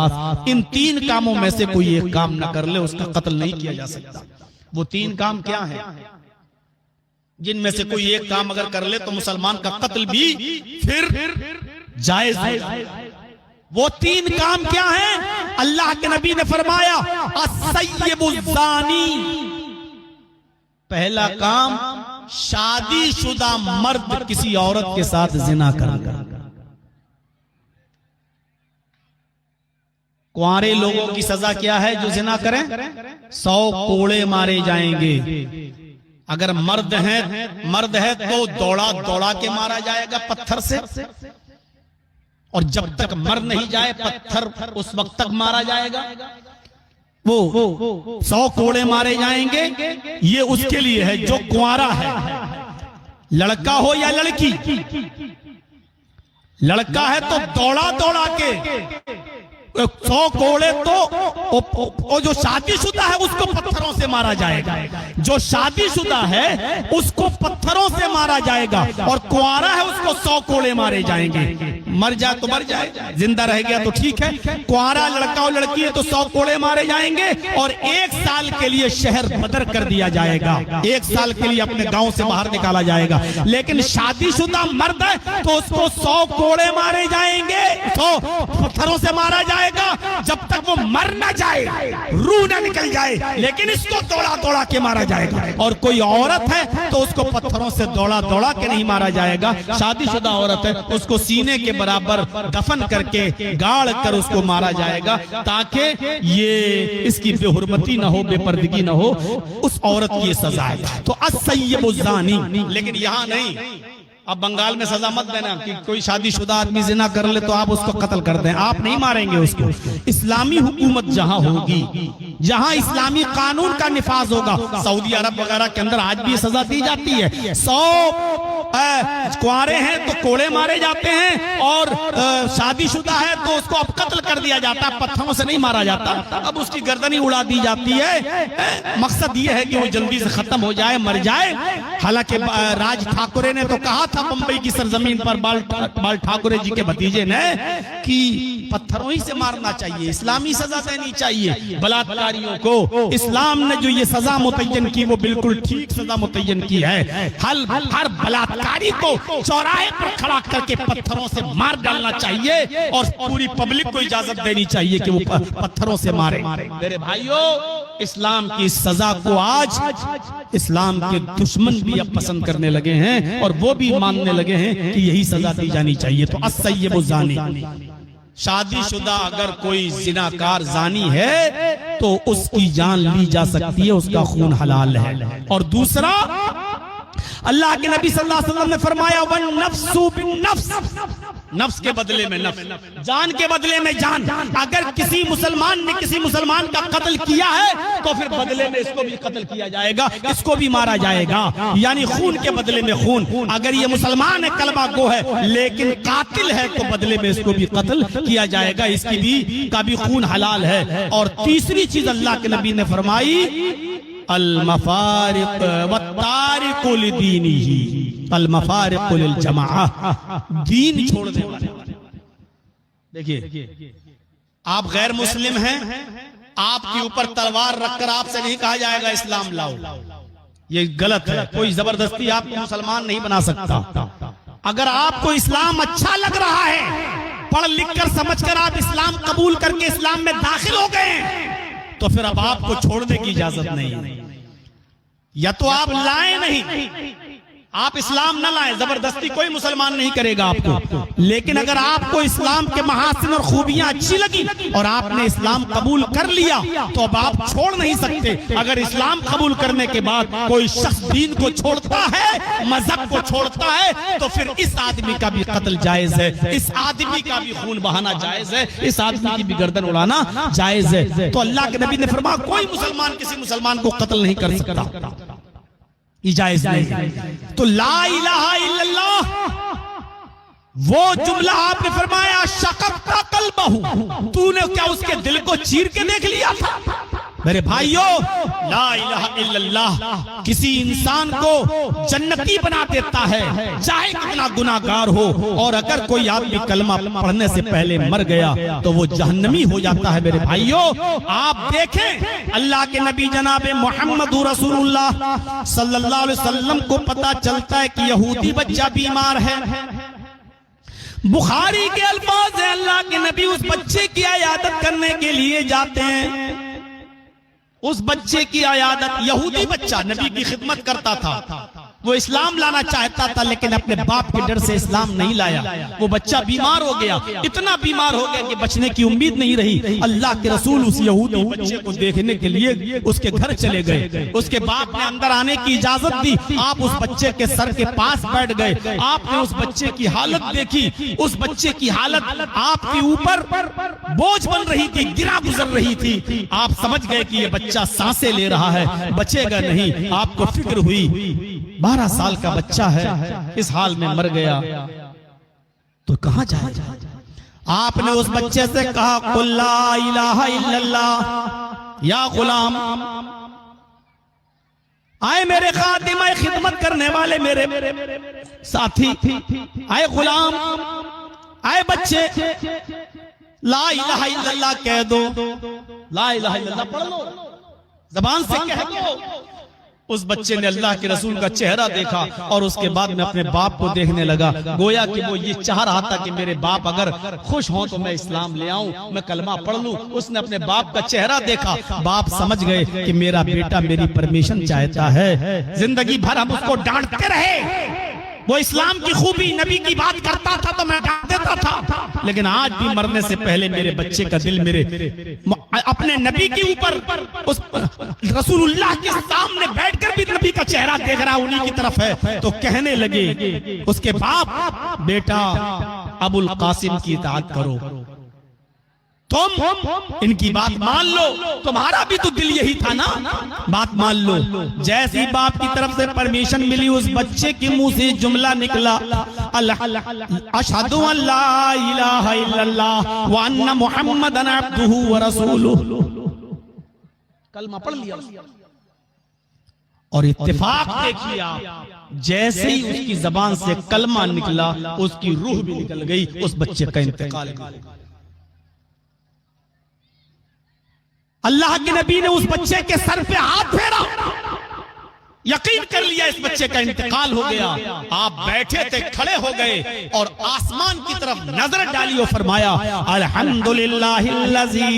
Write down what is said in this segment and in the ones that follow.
میراث، ان 3 کاموں میں سے کوئی ایک کام نہ کر لے اس کا قتل نہیں کیا جا سکتا۔ وہ 3 کام کیا ہیں؟ جن میں سے کوئی ایک کام اگر کر لے تو مسلمان کا قتل بھی پھر جائز ہے۔ وہ 3 کام کیا ہیں؟ اللہ کے نبی نے فرمایا السیب الزانی، پہلا کام شادی شدہ مرد کسی عورت کے ساتھ زنا کرنا۔ کنوارے لوگوں کی سزا کیا ہے جو زنا کریں؟ 100 کوڑے مارے جائیں گے۔ اگر مرد ہے تو دوڑا دوڑا کے مارا جائے گا پتھر سے، اور جب تک مر نہیں جائے پتھر اس وقت تک مارا جائے گا۔ وہ 100 کوڑے مارے جائیں گے۔ یہ اس کے لیے ہے جو کنوارا ہے، لڑکا ہو یا لڑکی۔ لڑکا ہے تو دوڑا دوڑا کے 100 کوڑے تو جو شادی شدہ ہے اس کو پتھروں سے مارا جائے گا۔ جو شادی شدہ ہے اس کو پتھروں سے مارا جائے گا، اور کنوارا ہے اس کو 100 کوڑے مارے جائیں گے۔ مر جائے تو مر جائے، زندہ رہ گیا تو ٹھیک ہے۔ کنوارا لڑکا اور لڑکی ہے تو 100 کوڑے مارے جائیں گے، اور 1 سال کے لیے شہر بدر کر دیا جائے گا۔ 1 سال کے لیے اپنے گاؤں سے باہر نکالا جائے گا۔ لیکن شادی شدہ مرد ہے تو اس کو 100 کوڑے مارے جائیں گے، 100 پتھروں سے مارا جائے گا جب تک وہ مر نہ جائے، روح نہ نکل جائے، لیکن اس کو دوڑا دوڑا کے مارا جائے گا۔ اور کوئی عورت ہے تو اس کو پتھروں سے دوڑا دوڑا کے نہیں مارا جائے گا۔ شادی شدہ عورت ہے اس کو سینے کے برابر دفن کر کے گاڑ کر اس کو مارا جائے گا، تاکہ یہ اس کی بے حرمتی نہ ہو، بے پردگی نہ ہو۔ اس عورت کی یہ سزا ہے۔ تو السیب الزانی، لیکن یہاں نہیں۔ اب بنگال میں سزا مت دینا کہ کوئی شادی شدہ آدمی زنا کر لے تو آپ اس کو قتل کر دیں، آپ نہیں ماریں گے اس کو۔ اسلامی حکومت جہاں ہوگی، جہاں اسلامی قانون کا نفاذ ہوگا، سعودی عرب وغیرہ کے اندر آج بھی سزا دی جاتی ہے۔ 100 کنوارے ہیں تو کوڑے مارے جاتے ہیں، اور شادی شدہ ہے تو اس کو اب قتل کر دیا جاتا ہے، پتھروں سے نہیں مارا جاتا، اب اس کی گردن ہی اڑا دی جاتی ہے۔ مقصد یہ ہے کہ وہ جلدی سے ختم ہو جائے، مر جائے۔ حالانکہ راج ٹھاکرے نے تو کہا تھا بمبئی کی سرزمین پر بال ٹھاکرے جی کے بھتیجے نے کہ پتھروں ہی سے مارنا چاہیے، اسلامی سزا دینی چاہیے بلااتکاریوں کو۔ اسلام نے جو یہ سزا متعین کی وہ بالکل ٹھیک سزا متعین کی ہے۔ ہر بلااتکاری کو چوراہے پر کھڑا کر کے پتھروں سے مار ڈالنا چاہیے، اور پوری پبلک کو اجازت دینی چاہیے کہ وہ پتھروں سے مارے۔ میرے بھائیو، اسلام کی سزا کو آج اسلام کے دشمن بھی اب پسند کرنے لگے ہیں، اور وہ بھی ماننے لگے ہیں کہ یہی سزا دی جانی چاہیے۔ تو السیب الزانی، شادی شدہ اگر کوئی زناکار زانی ہے تو اس کی جان لی جا سکتی ہے، اس کا خون حلال ہے۔ اور دوسرا، اللہ کے نبی صلی اللہ علیہ وسلم نے فرمایا وَالنَّفْسُ بِالنَّفْسِ، نفس کے بدلے میں نفس، جان کے بدلے میں جان۔ اگر کسی مسلمان نے کسی مسلمان کا قتل کیا ہے تو پھر بدلے میں اس کو بھی قتل کیا جائے گا، اس کو بھی مارا جائے گا، یعنی خون کے بدلے میں خون۔ اگر یہ مسلمان ہے، کلمہ گو ہے، لیکن قاتل ہے تو بدلے میں اس کو بھی قتل کیا جائے گا، اس کی بھی خون حلال ہے۔ اور تیسری چیز اللہ کے نبی نے فرمائی المفارق والتارق لدینہ، المفارق للجماعہ، دین چھوڑنے والے۔ دیکھیے، آپ غیر مسلم ہیں، آپ کے اوپر تلوار رکھ کر آپ سے نہیں کہا جائے گا اسلام لاؤ، یہ غلط ہے۔ کوئی زبردستی آپ کو مسلمان نہیں بنا سکتا۔ اگر آپ کو اسلام اچھا لگ رہا ہے، پڑھ لکھ کر سمجھ کر آپ اسلام قبول کر کے اسلام میں داخل ہو گئے تو پھر اب آپ کو چھوڑنے کی اجازت نہیں ہے۔ یا تو آپ لائیں نہیں، آپ اسلام نہ لائیں، زبردستی کوئی مسلمان نہیں کرے گا آپ کو، لیکن اگر آپ کو اسلام کے محاسن اور خوبیاں اچھی لگی اور آپ نے اسلام قبول کر لیا تو اب آپ چھوڑ نہیں سکتے۔ اگر اسلام قبول کرنے کے بعد کوئی شخص دین کو چھوڑتا ہے، مذہب کو چھوڑتا ہے، تو پھر اس آدمی کا بھی قتل جائز ہے، اس آدمی کا بھی خون بہانا جائز ہے، اس آدمی کی بھی گردن اڑانا جائز ہے۔ تو اللہ کے نبی نے فرمایا کوئی مسلمان کسی مسلمان کو قتل نہیں کر سکتا، جائز نہیں۔ تو لا الہ الا اللہ، وہ جملہ آپ نے فرمایا شققت قلبہ، تو نے کیا اس کے دل کو چیر کے دیکھ لیا تھا؟ میرے بھائیوں، لا الہ الا اللہ کسی انسان کو جنتی بنا دیتا ہے چاہے کتنا گناہگار ہو، اور اگر کوئی آدمی کلمہ پڑھنے سے پہلے مر گیا تو وہ جہنمی ہو جاتا ہے۔ میرے بھائیوں، آپ دیکھیں اللہ کے نبی جناب محمد رسول اللہ صلی اللہ علیہ وسلم کو پتا چلتا ہے کہ یہودی بچہ بیمار ہے، بخاری کے الفاظ ہیں، اللہ کے نبی اس بچے کی عیادت کرنے کے لیے جاتے ہیں۔ اس بچے کی عیادت، یہودی بچہ نبی کی خدمت کرتا تھا، وہ اسلام لانا چاہتا تھا لیکن اپنے باپ کے ڈر سے اسلام نہیں لایا۔ وہ بچہ بیمار ہو گیا، اتنا بیمار ہو گیا کہ بچنے کی امید نہیں رہی۔ اللہ کے رسول اس یہودی بچے کو دیکھنے کے لیے اس کے گھر چلے گئے، اس کے باپ نے اندر آنے کی اجازت دی، آپ اس بچے کے سر کے پاس بیٹھ گئے، آپ نے اس بچے کی حالت دیکھی، اس بچے کی حالت آپ کے اوپر بوجھ بن رہی تھی، گرا گزر رہی تھی، آپ سمجھ گئے کہ یہ بچہ سانسیں لے رہا ہے، بچے گا نہیں۔ آپ کو فکر ہوئی 12 سال کا بچہ ہے، اس حال میں مر گیا تو کہاں جائے؟ آپ نے اس بچے سے کہا قل لا الہ الا اللہ یا غلام، آئے میرے خادم، آئے خدمت کرنے والے میرے ساتھی، آئے غلام، آئے بچے، لا الہ الا اللہ کہہ دو، لا الہ الا اللہ پڑھ لو، زبان سے کہہ دو۔ اس بچے نے اللہ کے رسول کا چہرہ دیکھا اور اس کے بعد میں اپنے باپ کو دیکھنے لگا، گویا کہ وہ یہ چاہ رہا تھا کہ میرے باپ اگر خوش ہوں تو میں اسلام لے آؤں، میں کلمہ پڑھ لوں۔ اس نے اپنے باپ کا چہرہ دیکھا، باپ سمجھ گئے کہ میرا بیٹا میری پرمیشن چاہتا ہے، زندگی بھر ہم اس کو ڈانٹتے رہے، وہ اسلام کی خوبی نبی کی بات کرتا تھا تو میں ڈانٹ دیتا تھا، لیکن آج بھی مرنے سے پہلے میرے بچے کا دل میرے اپنے نبی کے اوپر، اس رسول اللہ کے سامنے بیٹھ کر بھی نبی کا چہرہ دیکھ رہا انہی کی طرف ہے۔ تو کہنے لگے اس کے باپ، بیٹا ابو القاسم کی اطاعت کرو، تم ان کی بات مان لو، تمہارا بھی تو دل یہی تھا نا، بات مان لو۔ جیسی باپ کی طرف سے پرمیشن ملی، اس بچے کے منہ سے جملہ نکلا، اشہد ان لا الہ الا اللہ وان محمدن عبدہ ورسولہ، کلمہ پڑھ لیا۔ اور اتفاق دیکھیے آپ، جیسے ہی اس کی زبان سے کلمہ نکلا اس کی روح بھی نکل گئی، اس بچے کا انتقال ہو گیا۔ اللہ کے نبی نے اس بچے کے سر پہ ہاتھ پھیرا، یقین کر لیا اس بچے کا انتقال ہو گیا۔ آپ بیٹھے تھے، کھڑے ہو گئے اور آسمان کی طرف نظر ڈالی اور فرمایا الحمدللہ الذی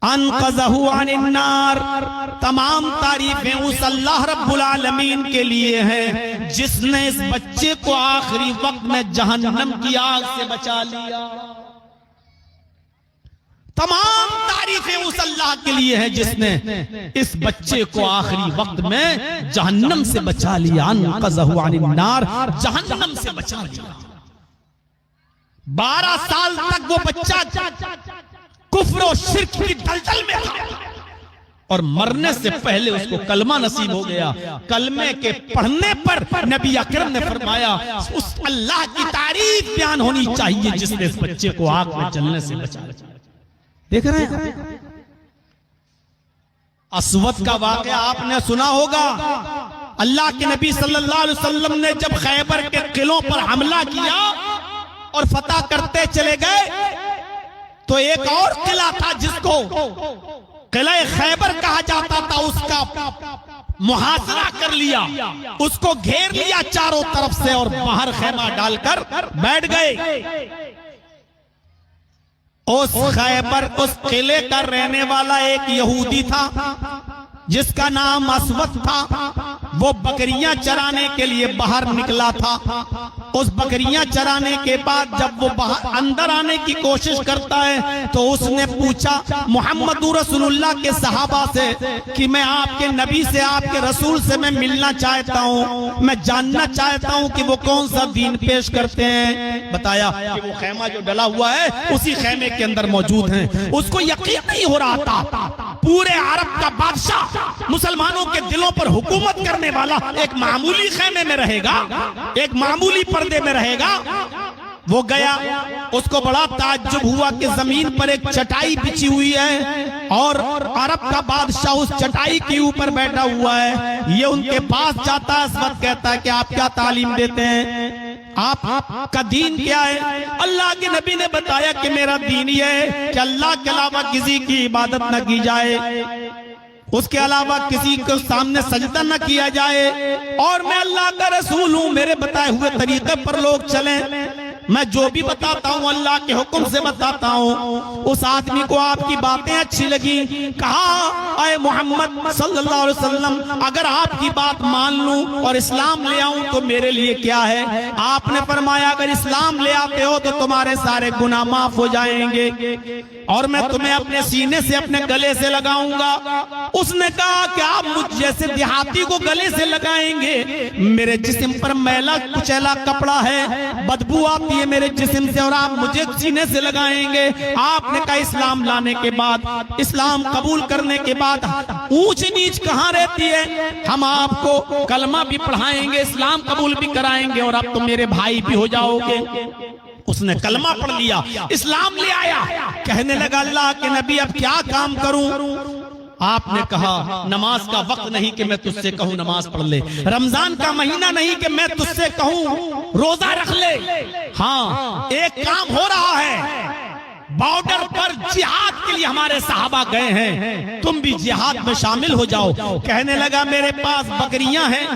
انقذہ عن النار، تمام تعریفیں اس اللہ رب العالمین کے لیے ہیں جس نے اس بچے کو آخری وقت میں جہنم کی آگ سے بچا لیا۔ تمام تعریفیں اس اللہ کے لیے ہیں جس نے اس بچے کو آخری وقت میں جہنم سے بچا لیا، انقذہ عن النار، جہنم سے بچا لیا۔ 12 سال تک وہ بچہ کفر و شرک کی دلدل میں تھا اور مرنے سے پہلے اس کو کلمہ نصیب ہو گیا۔ کلمے کے پڑھنے پر نبی اکرم نے فرمایا اس اللہ کی تعریف بیان ہونی چاہیے جس نے اس بچے کو آگ میں جلنے سے بچا لیا۔ دیکھ رہے ہیں اسود کا واقعہ آپ نے سنا ہوگا۔ اللہ کے نبی صلی اللہ علیہ وسلم نے جب خیبر کے قلعوں پر حملہ کیا اور فتح کرتے چلے گئے تو ایک اور قلعہ تھا جس کو قلعہ خیبر کہا جاتا تھا، اس کا محاصرہ کر لیا، اس کو گھیر لیا چاروں طرف سے اور باہر خیمہ ڈال کر بیٹھ گئے۔ اس خیبر، اس قلعے کا رہنے والا ایک یہودی تھا جس کا نام اسود تھا، وہ بکریاں چرانے کے لیے باہر نکلا تھا۔ اس بکریاں چرانے کے بعد جب وہ اندر آنے کی کوشش کرتا ہے تو اس نے پوچھا محمد رسول اللہ کے صحابہ سے کہ میں آپ کے نبی سے، آپ کے رسول سے میں ملنا چاہتا ہوں، میں جاننا چاہتا ہوں کہ وہ کون سا دین پیش کرتے ہیں۔ بتایا کہ وہ خیمہ جو ڈلا ہوا ہے اسی خیمے کے اندر موجود ہیں۔ اس کو یقین نہیں ہو رہا تھا پورے عرب کا بادشاہ مسلمانوں کے دلوں پر حکومت کرنے والا ایک معمولی خیمے میں رہے گا، ایک معمولی پردے میں رہے گا۔ وہ گیا، اس کو بڑا تعجب ہوا کہ زمین پر ایک چٹائی بچھی ہوئی ہے، اور عرب کا بادشاہ اس چٹائی کے اوپر بیٹھا ہوا ہے، یہ ان کے پاس جاتا ہے، اس وقت کہتا ہے کہ آپ کیا تعلیم دیتے ہیں، آپ کا دین کیا ہے؟ اللہ کے نبی نے بتایا کہ میرا دین یہ ہے کہ اللہ کے علاوہ کسی کی عبادت نہ کی جائے، اس کے علاوہ کسی کے سامنے سجدہ نہ کیا جائے، اور میں اللہ کا رسول ہوں، میرے بتائے ہوئے طریقے پر لوگ چلیں، میں جو بھی بتاتا ہوں اللہ کے حکم سے بتاتا ہوں۔ اس آدمی کو آپ کی باتیں اچھی لگی، کہا اے محمد صلی اللہ علیہ وسلم اگر آپ کی بات مان لوں اور اسلام لے آؤں تو میرے لیے کیا ہے؟ آپ نے فرمایا اگر اسلام لے آتے ہو تو تمہارے سارے گناہ معاف ہو جائیں گے اور میں تمہیں اپنے سینے سے اپنے گلے سے لگاؤں گا۔ اس نے کہا کہ آپ مجھ جیسے دیہاتی کو گلے سے لگائیں گے، میرے جسم پر میلا کچیلا کپڑا ہے، بدبو آتی ہے میرے جسم سے، اور آپ مجھے سینے سے لگائیں گے۔ آپ نے کہا اسلام لانے کے بعد، اسلام قبول کرنے کے بعد اونچ نیچ کہاں رہتی ہے؟ ہم آپ کو کلمہ بھی پڑھائیں گے، اسلام قبول بھی کرائیں گے، اور اب تو میرے بھائی بھی ہو جاؤ گے۔ اس نے کلمہ پڑھ لیا، اسلام لے آیا، کہنے لگا اللہ کے نبی اب کیا کام کروں؟ آپ نے کہا نماز کا وقت نہیں کہ میں تجھ سے کہوں نماز پڑھ لے، رمضان کا مہینہ نہیں کہ میں تجھ سے کہوں روزہ رکھ لے، ہاں ایک کام ہو رہا ہے، بارڈر پر جہاد کے لیے ہمارے صحابہ گئے ہیں، تم بھی جہاد میں شامل ہو جاؤ۔ کہنے لگا میرے پاس بکریاں ہیں،